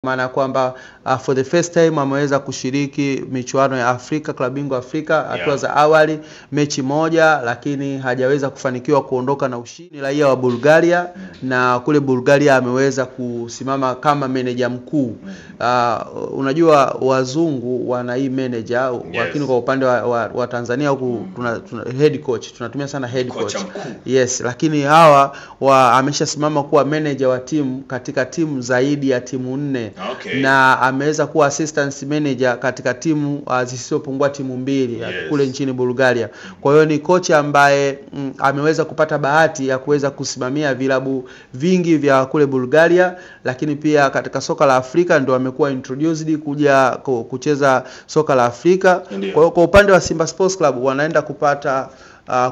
maana kwamba for the first time ameweza kushiriki michuano ya Afrika, klabu bingwa Afrika hatua za awali, mechi moja, lakini hajaweza kufanikiwa kuondoka na ushindi. Raia wa Bulgaria, na kule Bulgaria ameweza kusimama kama meneja mkuu. Unajua wazungu wana hii manager, lakini kwa upande wa Tanzania huku tuna head coach, tunatumia sana head coach. Yes, lakini hawa ameshasimama kuwa manager wa timu katika timu zaidi ya timu 4. Na ameweza kuwa assistant manager katika timu zisizopungua timu 2 kule nchini Bulgaria. Kwa hiyo ni kocha ambaye ameweza kupata bahati ya kuweza kusimamia vilabu vingi vya kule Bulgaria, lakini pia katika soka la Afrika ndio amekuwa introduced kuja kucheza soka la Afrika. Kwa hiyo kwa upande wa Simba Sports Club wanaenda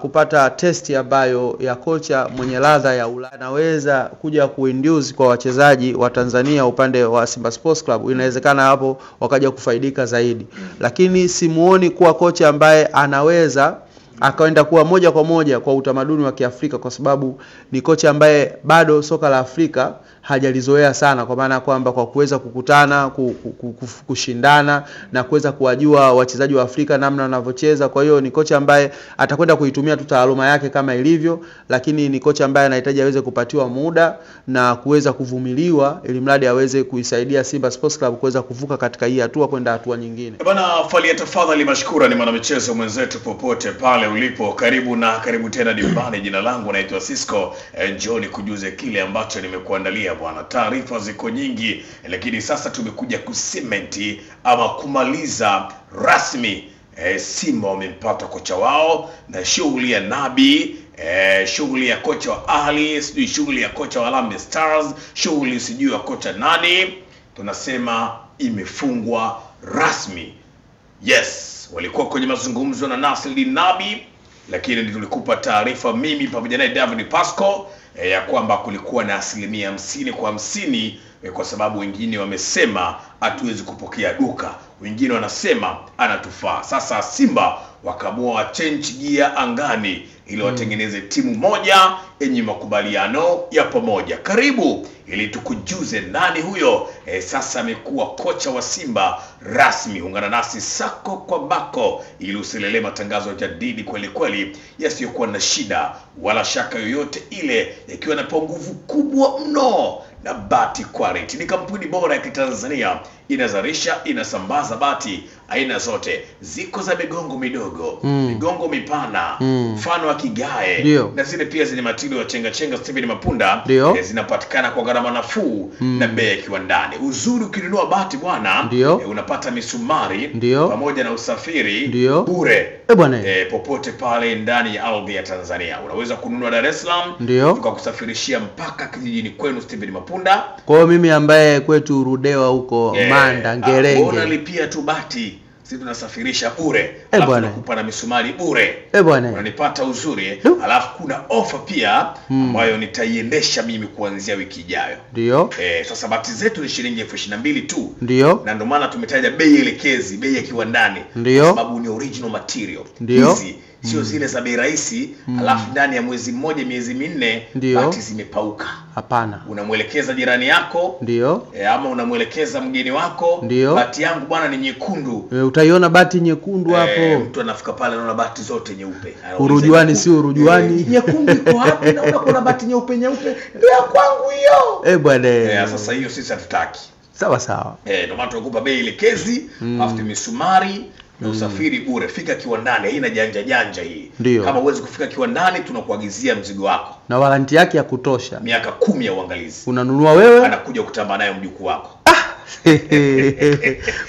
kupata testi ambayo ya kocha mwenye ladha ya Ulaya anaweza kuja kuinduce kwa wachezaji wa Tanzania upande wa Simba Sports Club. Inawezekana hapo wakaja kufaidika zaidi, lakini simuoni kuwa kocha ambaye anaweza akaenda kuwa moja kwa moja kwa utamaduni wa Kiafrika, kwa sababu ni kocha ambaye bado soka la Afrika hajalizoea sana, kwa maana kwamba kwa kuweza kukutana, kushindana na kuweza kuwajua wachezaji wa Afrika namna wanavyocheza. Kwa hiyo ni kocha ambaye atakwenda kuitumia tu taaluma yake kama ilivyo, lakini ni kocha ambaye anahitaji aweze kupatiwa muda na kuweza kuvumiliwa ili mradi aweze kuisaidia Simba Sports Club kuweza kuvuka katika hii hatua kwenda hatua nyingine. Bwana Fally, tafadhali mashukura ni mwanamichezo mwenzetu popote pale ulipo, karibu tena dimbani. Jina langu naitwa Cisco. Njoni kujuze kile ambacho nimekuandalia bwana. Taarifa ziko nyingi, lakini sasa tumekuja kusementi ama kumaliza rasmi Simba wamempata kocha wao, na shughuli ya Nabi, shughuli ya kocha wa Ahli, shughuli ya kocha wa Harambee Stars, shughuli sijui ya kocha nani, tunasema imefungwa rasmi. Yes, walikuwa kwenye mazungumzo na Nasreddine Nabi, lakini tulikupa taarifa mimi pamoja na David Pasco ya kwamba kulikuwa na 50% kwa 50, kwa sababu wengine wamesema hatuwezi kupokea duka, wengine wanasema anatufaa. Sasa Simba wakaamua change gear angani ili watengeneze timu moja yenye makubaliano ya pamoja. Karibu ili tukujuze nani huyo sasa amekuwa kocha wa Simba rasmi. Ungana nasi sako kwa bako ili usilele matangazo ya jadidi kweli kweli yasiyokuwa na shida wala shaka yoyote ile, yakiwa na nguvu kubwa mno. Na Bati Quality ni kampuni bora ya Kitanzania, inazalisha, inasambaza bati aina zote. Ziko za migongo midogo, migongo mipana, mfano wa kigae, na zile pia zenye matilo ya chenga Steven Mapunda, zinapatikana kwa gharama nafuu na bei kiwandani. Uzuri ukinunua bati bwana, unapata misumari pamoja na usafiri bure popote pale ndani ya ardhi ya Tanzania. Unaweza kununua Dar es Salaam, tukakusafirishia mpaka kijijini kwenu Steven Mapunda. Kwa hiyo mimi ambaye kwetu Rudewa huko Manda Ngerenge, unalipia tu bati, sisi tunasafirisha bure, alafu nakupa na misumari bure. Unanipata uzuri. Alafu kuna offer pia ambayo nitaiendesha mimi kuanzia wiki ijayo. Sasa bati zetu ni shilingi 22,000 tu. Na ndio maana tumetaja bei elekezi, bei ya kiwandani, kwa sababu ni original material. Hizi sio zile za bei rahisi, alafu ndani ya mwezi mmoja, miezi 4 bati zimepauka. Hapana. Unamuelekeza jirani yako, ama unamuelekeza mgeni wako, bati yangu bwana ni nyekundu. Utaiona bati nyekundu hapo. Mtu anafika pale anaona bati zote nyeupe. Urujuani si urujuani. Nyekundu iko wapi? Na unakuwa bati nyeupe ndio ya kwangu hiyo. Bwana. Sasa hiyo sisi hatutaki. Sawa. Ndio maana tunakupa bei elekezi, afu misumari na usafiri bure. Fika kiwandani, haina janja hii. Kama uwezi kufika kiwandani, tunakuagizia mzigo wako na waranti yake ya kutosha, miaka 10 ya uangalizi. Unanunua wewe, anakuja kutamba nayo mjukuu wako.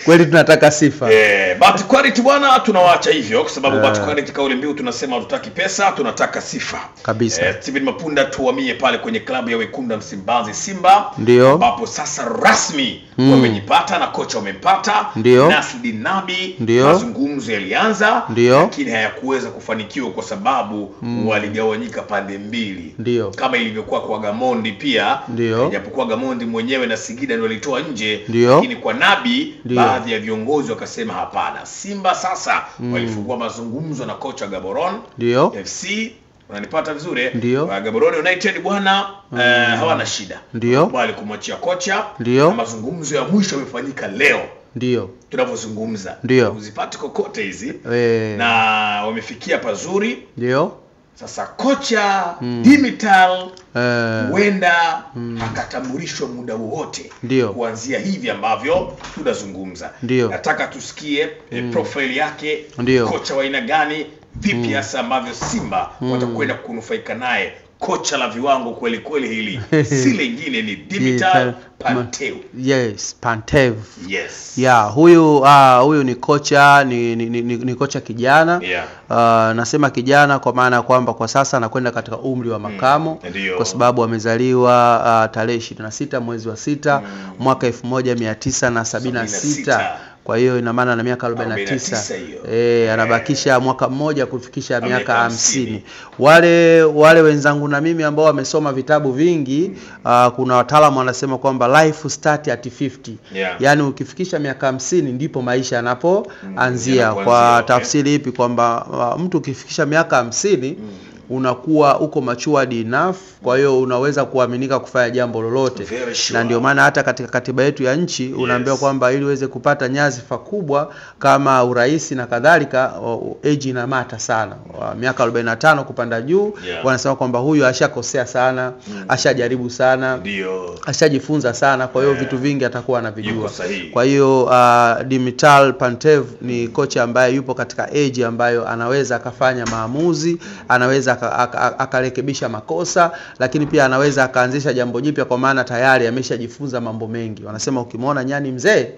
Kweli tunataka sifa. Bati Quality bwana, tunawaacha hivyo kwa sababu Bati Quality kauli mbiu tunasema hatutaki pesa, tunataka sifa kabisa. Steven Mapunda tuhamie pale kwenye klabu ya Wekundu Msimbazi Simba, ambapo sasa rasmi wamejipata na kocha wamempata Nasreddine Nabi. Mazungumzo yalianza, lakini hayakuweza kufanikiwa kwa sababu waligawanyika pande mbili, kama ilivyokuwa kwa Gamondi pia, japokuwa Gamondi mwenyewe na Singida ndio walitoa nje, lakini kwa Nabi baadhi ya viongozi wakasema hapana. Simba sasa walifungua mazungumzo na kocha Gaborone FC Unanipata vizuri? Ndio. Gaborone United bwana hawana shida. Ndio. Bali kumwachia kocha. Ndio. Na mazungumzo ya mwisho yamefanyika leo. Ndio. Tunavyozungumza. Ndio. Uzipate kokote hizi. Na wamefikia pazuri. Ndio. Sasa kocha Dimitar huenda akatambulishwa muda wowote kuanzia hivi ambavyo tunazungumza. Nataka tusikie profile yake, kocha wa aina gani, vipi hasa ambavyo Simba watakwenda kunufaika naye. Kocha la viwango kweli kweli hili si lingine ni Dimitar Pantev. Yes, Pantev. Yes. Yeah, huyu ni kocha ni kocha kijana. Nasema kijana kwa maana kwamba kwa sasa anakwenda katika umri wa makamo kwa sababu amezaliwa tarehe 26 mwezi wa 6 mwaka 1976. Kwa hiyo ina maana na miaka 49. Anabakisha mwaka mmoja kufikisha miaka 50. Wale wenzangu na mimi ambao wamesoma vitabu vingi, kuna wataalamu wanasema kwamba life start at 50. Yaani ukifikisha miaka 50 ndipo maisha yanapoanzia. Kwa tafsiri ipi? Kwamba mtu ukifikisha miaka 50 unakuwa uko matured enough, kwa hiyo unaweza kuaminika kufanya jambo lolote. Na ndio maana hata katika katiba yetu ya nchi unaambiwa kwamba ili uweze kupata nyadhifa kubwa kama urais na kadhalika, age ina mata sana. Miaka 45 kupanda juu, wanasema kwamba huyu ashakosea sana, ashajaribu sana, ashajifunza sana, kwa hiyo vitu vingi atakuwa anavijua. Kwa hiyo Dimitar Pantev ni kocha ambaye yupo katika age ambayo anaweza akafanya maamuzi, anaweza akarekebisha makosa, lakini pia anaweza akaanzisha jambo jipya kwa maana tayari ameshajifunza mambo mengi. Wanasema ukimwona nyani mzee,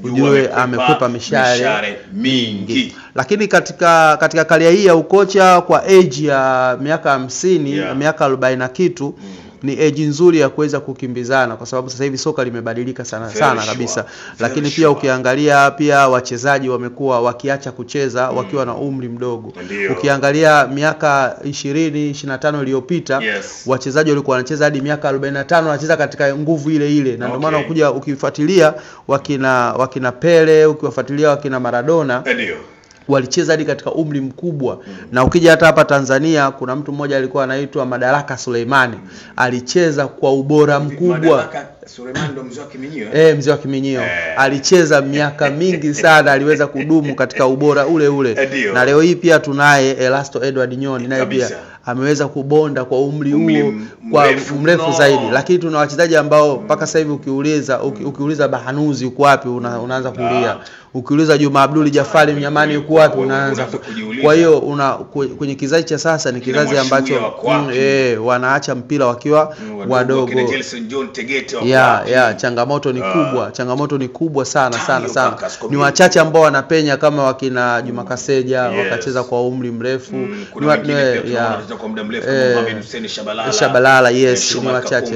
ujue amekwepa mishare mingi. Lakini katika karia hii ya ukocha kwa age ya miaka 50, miaka 40 na kitu, ni age nzuri ya kuweza kukimbizana kwa sababu sasa hivi soka limebadilika sana kabisa. Lakini pia ukiangalia pia wachezaji wamekuwa wakiacha kucheza wakiwa na umri mdogo. Ukiangalia miaka 20-25 iliyopita, wachezaji walikuwa wanacheza hadi miaka 45 wanacheza katika nguvu ile ile. Na ndio maana ukija ukifuatilia wakina Pele, ukiwafuatilia wakina Maradona, walicheza hadi katika umri mkubwa. Na ukija hata hapa Tanzania kuna mtu mmoja alikuwa anaitwa Madaraka Suleimani, alicheza kwa ubora mkubwa. Madaraka Suleimani ndo mzee wa Kiminyio. Mzee wa Kiminyio. Alicheza miaka mingi sana, aliweza kudumu katika ubora ule ule. Na leo hii pia tunaye Elasto Edward Nyoni, naye pia ameweza kubonda kwa umri huo kwa mrefu zaidi. Lakini tuna wachezaji ambao mpaka sasa hivi ukiuliza Bahanuzi uko wapi unaanza kulia. Ukiuliza Juma Abdul Jafari Mnyamani uko wapi unaanza. Kwa hiyo kwenye kizazi cha sasa ni kizazi ambacho wanaacha mpira wakiwa wadogo. Changamoto ni kubwa. Changamoto ni kubwa sana. Ni wachache ambao wanapenya kama wakina Juma Kaseja wakacheza kwa umri mrefu. Ni kwa muda mrefu kama Mohamed Hussein Shabalala, ni wachache.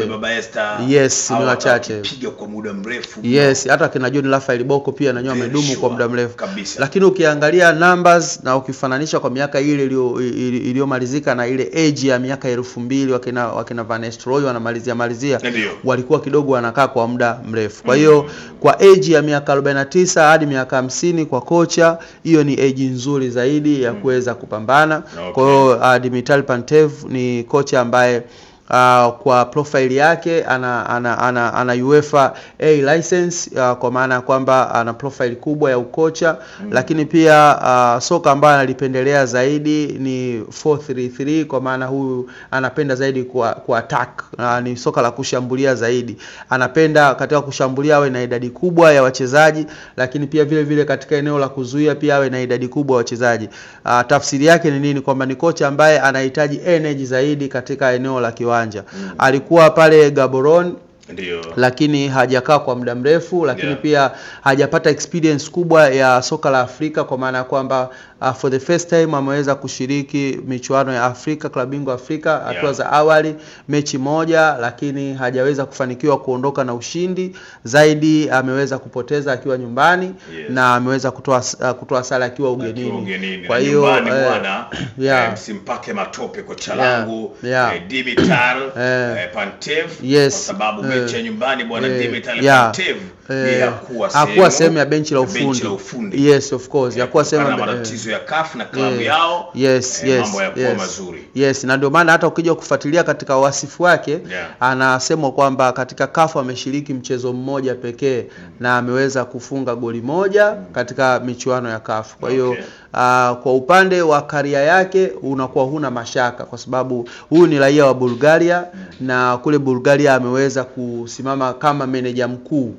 Ni wachache. Piga kwa muda mrefu. Hata kina John Rafael Boko pia na wamedumu kwa muda mrefu. Lakini ukiangalia numbers na ukifananisha kwa miaka ile iliyomalizika na ile age ya miaka 2000 wakina Van Nistelrooy wanamalizia walikuwa kidogo wanakaa kwa muda mrefu. Kwa hiyo kwa age ya miaka 49 hadi miaka 50 kwa kocha, hiyo ni age nzuri zaidi ya kuweza kupambana. Kwa hiyo Dimitar Pantev ni kocha ambaye kwa profile yake ana UEFA A license, kwa maana kwamba ana profile kubwa ya ukocha. Lakini pia soka ambayo analipendelea zaidi ni 4-3-3, kwa maana huyu anapenda zaidi kwa attack, ni soka la kushambulia zaidi. Anapenda katika kushambulia awe na idadi kubwa ya wachezaji, lakini pia vile vile katika eneo la kuzuia pia awe na idadi kubwa ya wachezaji. Tafsiri yake ni nini? Kwamba ni kocha ambaye anahitaji energy zaidi katika eneo la kiwanja. Alikuwa pale Gaborone, lakini hajakaa kwa muda mrefu, lakini pia hajapata experience kubwa ya soka la Afrika, kwa maana kwamba for the first time ameweza kushiriki michuano ya Afrika, klabu bingwa Afrika hatua za awali, mechi moja, lakini hajaweza kufanikiwa kuondoka na ushindi. Zaidi ameweza kupoteza akiwa nyumbani na ameweza kutoa sare akiwa ugenini. Kwa hiyo msimpake matope kocha langu Dimitar Pantev, kwa sababu mechi ya nyumbani bwana Dimitar Pantev hakuwa sehemu ya benchi la ufundi. Yes, of course. Hakuwa sehemu ya matatizo ya CAF na klabu yao. Mambo yakuwa mazuri. Yes, na ndio maana hata ukija kufuatilia katika wasifu wake anasema kwamba katika CAF ameshiriki mchezo mmoja pekee na ameweza kufunga goli moja katika michuano ya CAF. Kwa hiyo kwa upande wa karia yake unakuwa huna mashaka kwa sababu huyu ni raia wa Bulgaria na kule Bulgaria ameweza kusimama kama manager mkuu.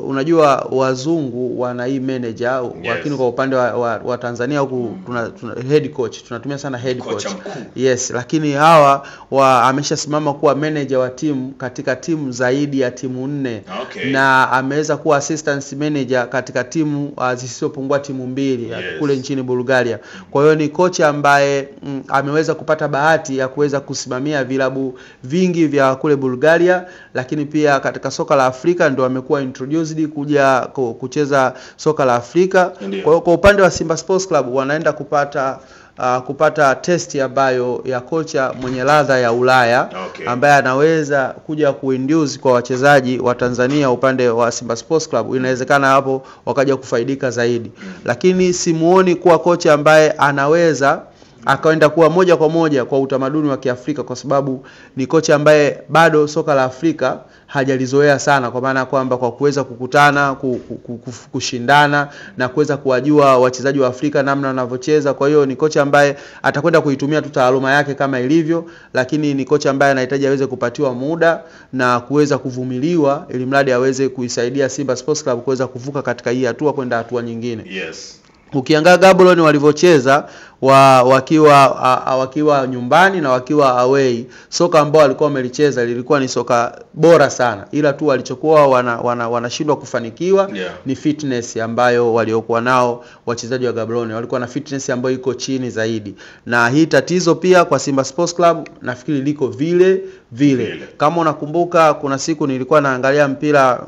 Unajua wazungu wana hii manager lakini kwa upande wa Tanzania huku tuna head coach, tunatumia sana head coach. Yes, lakini hawa ameshasimama kuwa manager wa timu katika timu zaidi ya timu 4 na ameweza kuwa assistant manager katika timu zisizopungua timu 2 kule nchini Bulgaria. Kwa hiyo ni kocha ambaye ameweza kupata bahati ya kuweza kusimamia vilabu vingi vya kule Bulgaria, lakini pia katika soka la Afrika ndio amekuwa introduced kuja kucheza soka la Afrika. Kwa hiyo kwa upande wa Simba Sports Club wanaenda kupata testi ambayo ya kocha mwenye ladha ya Ulaya ambaye anaweza kuja kuinduce kwa wachezaji wa Tanzania upande wa Simba Sports Club. Inawezekana hapo wakaja kufaidika zaidi. Lakini simuoni kuwa kocha ambaye anaweza akaenda kuwa moja kwa moja kwa utamaduni wa Kiafrika kwa sababu ni kocha ambaye bado soka la Afrika hajalizoea sana, kwa maana kwamba kwa kuweza kukutana kushindana na kuweza kuwajua wachezaji wa Afrika namna wanavyocheza. Kwa hiyo ni kocha ambaye atakwenda kuitumia tu taaluma yake kama ilivyo, lakini ni kocha ambaye anahitaji aweze kupatiwa muda na kuweza kuvumiliwa ili mradi aweze kuisaidia Simba Sports Club kuweza kuvuka katika hii hatua kwenda hatua nyingine. Ukiangalia Gaborone walivyocheza wakiwa nyumbani na wakiwa away, soka ambao walikuwa wamelicheza lilikuwa ni soka bora sana, ila tu walichokuwa wanashindwa kufanikiwa ni fitness ambayo waliokuwa nao wachezaji wa Gaborone. Walikuwa na fitness ambayo iko chini zaidi, na hii tatizo pia kwa Simba Sports Club nafikiri liko vile. Kama unakumbuka kuna siku nilikuwa naangalia mpira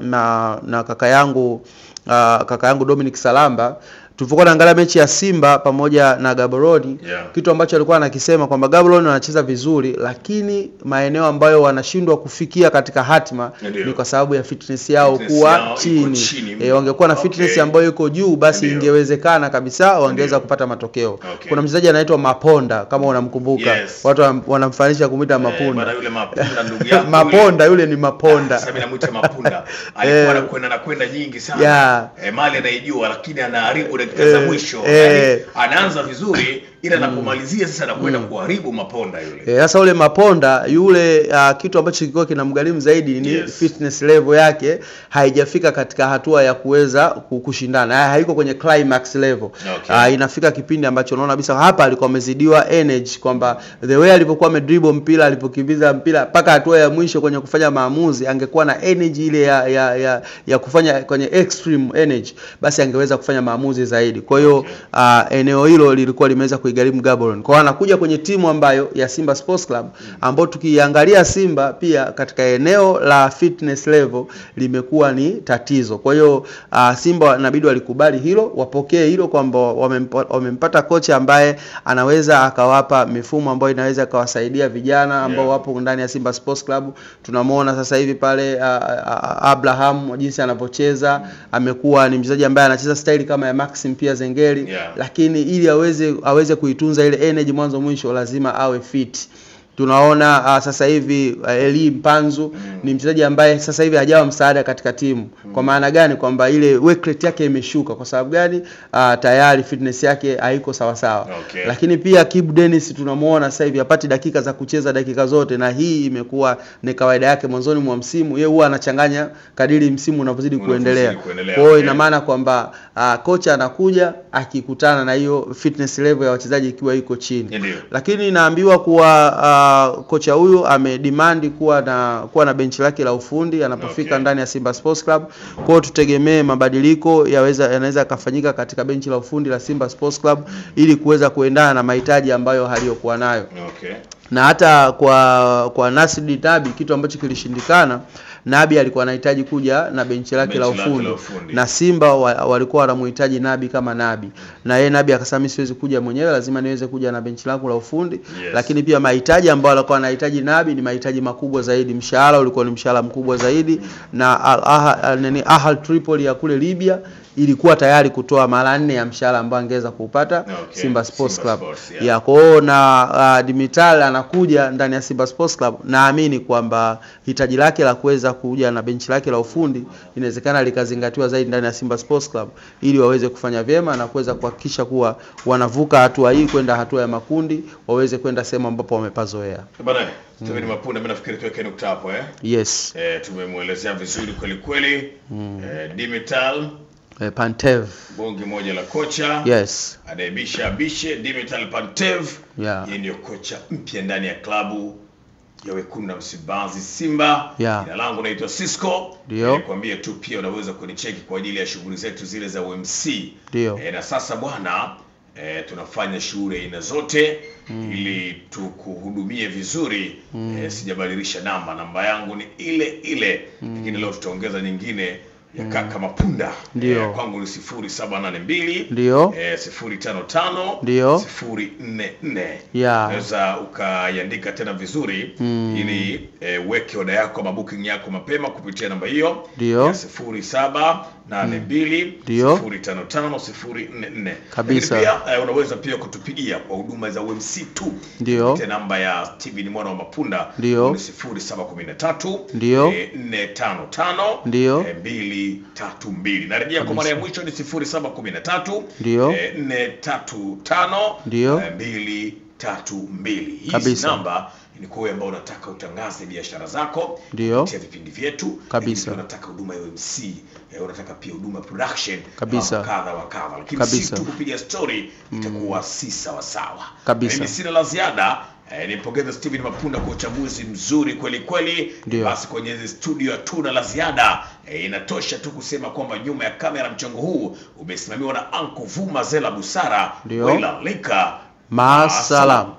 na kaka yangu Dominic Salamba, tulipokuwa naangalia mechi ya Simba pamoja na Gaborone, kitu ambacho alikuwa anakisema kwamba Gaborone wanacheza vizuri lakini maeneo ambayo wanashindwa kufikia katika hatima ni kwa sababu ya fitness yao kuwa chini. Wangekuwa na fitness ambayo iko juu basi ingewezekana kabisa wangeweza kupata matokeo. Kuna mchezaji anaitwa Maponda kama unamkumbuka. Watu wanamfanisha kumuita Mapunda. Yule Mapunda ndugu yako. Maponda yule ni Maponda. Sasa mimi namuita Mapunda. Alikuwa anakwenda nyingi sana. Mali anaijua lakini anaharibu dakika za mwisho. Anaanza vizuri ila anapomalizia sasa anakwenda kuharibu Maponda yule. Sasa ule Maponda yule kitu ambacho kilikuwa kinamgharimu zaidi ni fitness level yake haijafika katika hatua ya kuweza kushindana. Haiko kwenye climax level. Inafika kipindi ambacho unaona kabisa hapa alikuwa amezidiwa energy, kwamba the way alipokuwa amedribble mpira, alipokimbiza mpira mpaka hatua ya mwisho kwenye kufanya maamuzi, angekuwa na energy ile ya kufanya kwenye extreme energy, basi angeweza kufanya maamuzi zaidi. Kwa hiyo eneo hilo lilikuwa limeweza kuigharimu Gaborone. Kwa anakuja kwenye timu ambayo ya Simba Sports Club ambao tukiangalia Simba pia katika eneo la fitness level limekuwa ni tatizo. Kwa hiyo Simba inabidi walikubali hilo, wapokee hilo kwamba wamempata kocha ambaye anaweza akawapa mifumo ambayo inaweza kawasaidia vijana ambao wapo ndani ya Simba Sports Club. Tunamuona sasa hivi pale Abraham jinsi anapocheza, amekuwa ni mchezaji ambaye anacheza style kama ya Maxim pia Zengeli, lakini ili aweze kuitunza ile energy mwanzo mwisho lazima awe fit. Tunaona sasa hivi Eli Mpanzu ni mchezaji ambaye sasa hivi hajawa msaada katika timu. Kwa maana gani? Kwamba ile work rate yake imeshuka. Kwa sababu gani? Tayari fitness yake haiko sawa sawa. Lakini pia Kibu Dennis tunamuona sasa hivi hapati dakika za kucheza dakika zote, na hii imekuwa ni kawaida yake mwanzoni mwa msimu. Yeye huwa anachanganya kadiri msimu unavyozidi kuendelea. Kwa hiyo ina maana kwamba kocha anakuja akikutana na hiyo fitness level ya wachezaji ikiwa iko chini. Lakini naambiwa kuwa kocha huyu amedemand kuwa na benchi lake la ufundi anapofika ndani ya Simba Sports Club. Kwa hiyo tutegemee mabadiliko yanaweza kufanyika katika benchi la ufundi la Simba Sports Club ili kuweza kuendana na mahitaji ambayo aliyokuwa nayo. Na hata kwa Nasri Tabi kitu ambacho kilishindikana Nabi alikuwa anahitaji kuja na benchi lake la ufundi, na Simba walikuwa wanamhitaji Nabi kama Nabi, na yeye Nabi akasema mimi siwezi kuja mwenyewe, lazima niweze kuja na benchi langu la ufundi. Lakini pia mahitaji ambayo alikuwa anahitaji Nabi ni mahitaji makubwa zaidi, mshahara ulikuwa ni mshahara mkubwa zaidi, na Al Tripoli ya kule Libya ilikuwa tayari kutoa mara 4 ya mshahara ambao angeweza kupata Simba Sports Club. Ya kwao na Dimitar anakuja ndani ya Simba Sports Club, naamini kwamba hitaji lake la kuweza kuja na benchi lake la ufundi inawezekana likazingatiwa zaidi ndani ya Simba Sports Club, ili waweze kufanya vyema na kuweza kuhakikisha kuwa wanavuka hatua hii kwenda hatua ya makundi, waweze kwenda sehemu ambapo wamepazoea. Bana, Steven Mapunda, mimi nafikiri tuweke nukta hapo Yes. Tumemuelezea vizuri kweli kweli. Dimitar Pantev, bonge moja la kocha. Yes. Anaibisha bishe Dimitar Pantev. Yeye ndio kocha mpya ndani ya klabu ya Wekundu wa Msimbazi Simba. Jina langu naitwa Cisco. Nikwambie tu pia unaweza kunicheki kwa ajili ya shughuli zetu zile za UMC. Na sasa bwana, tunafanya shughuli aina zote ili tukuhudumie vizuri. Sijabadilisha namba yangu ni ile, lakini leo tutaongeza nyingine ya kaka Mapunda. Kwangu ni 0782 055 044. Unaweza ukaiandika tena vizuri ili weke oda yako, mabooking yako mapema kupitia namba hiyo ya 0782 055 044. Kabisa. Pia unaweza pia kutupigia kwa huduma za UMC2 kupitia namba ya Steven Mwana wa Mapunda ni 0713 455 232. Narejea kwa mara ya mwisho ni 0713 435 232. Hizi namba ni kwa ambao unataka utangaze biashara zako kupitia vipindi vyetu. Unataka huduma ya UMC, unataka pia huduma production kadha wa kadha, lakini si tu kupiga story, itakuwa si sawa sawa. Mimi sina la ziada. Nimpongeze Steven Mapunda kwa uchambuzi mzuri kweli kweli. Basi kwenye studio hatuna la ziada. Inatosha tu kusema kwamba nyuma ya kamera mchongo huu umesimamiwa na Anko Vuma Zela Busara. Wila lika. Maasalam.